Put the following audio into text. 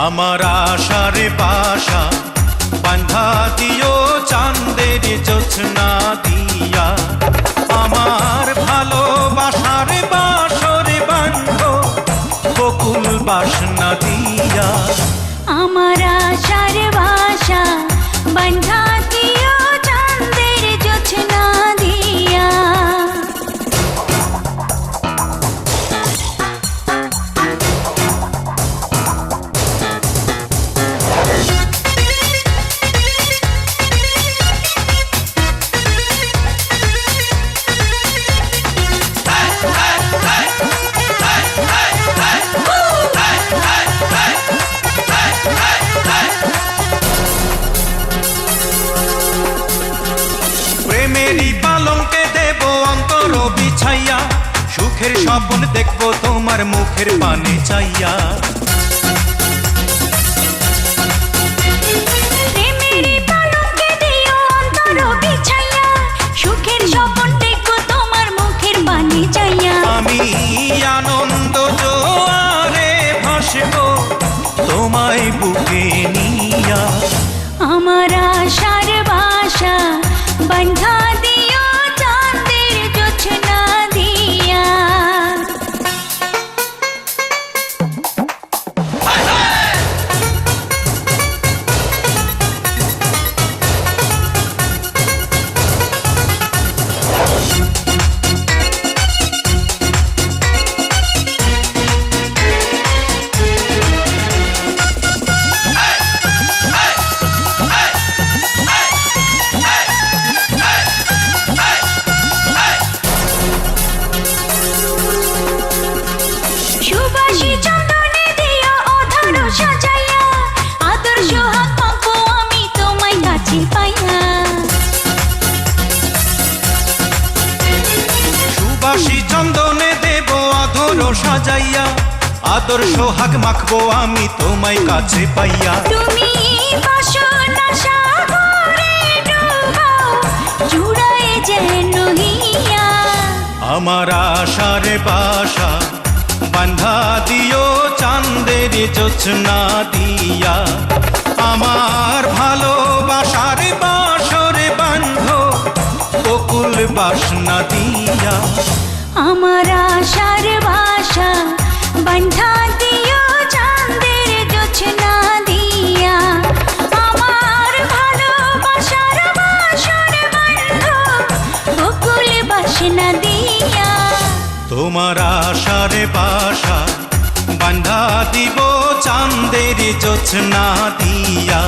আমার আশার বাসা বাঁধা দিও চাঁদের জোছনা দিয়া, আমার ভালোবাসার বাসর বাঁধো বকুল বাসনা দিয়া। আমার আশার বাসা বাঁধা দিও চাঁদের জোছনা দিয়া। প্রেমেরই পালঙ্কে দেব অন্তর বিছাইয়া, সুখের স্বপ্ন দেখবো তোমার মুখের পানে চাইয়া। প্রেমেরই পালঙ্কে দিও অন্তর বিছাইয়া, সুখের স্বপ্ন দেখবো তোমার মুখের পানে চাইয়া। আমি আনন্দ জোয়ারে ভাসবো তোমায় বুকে নিয়া। আমার আশার বাসা বাঁধা দিও চাঁদের জোছনা দিয়া। সুবাসী চন্দনে দিও অধর সাজাইয়া, আদর সোহাগ পাবো আমি তোমায় কাছে পাইয়া। সুবাসী চন্দনে দেব আদর সাজাইয়া, আদর সোহাগ মাখবো আমি তোমায় কাছে পাইয়া। তুমি বাসনা সাগরে ডুবাও, জুড়ায় যেন হিয়া। আমার আশার বাসা বাঁধা দিও চাঁদের জোছনা দিয়া, আমার ভালোবাসার বাসর বাঁধো বকুল বাসনা দিয়া। আমার আশার বাসা বাঁধা দিও চাঁদের জোছনা দিয়া, আমার ভালোবাসার বাসর বাঁধো বকুল বাসনা দিয়া। তোমার আশার বাসা বাঁধা দিব চাঁদের জোছনা দিয়া।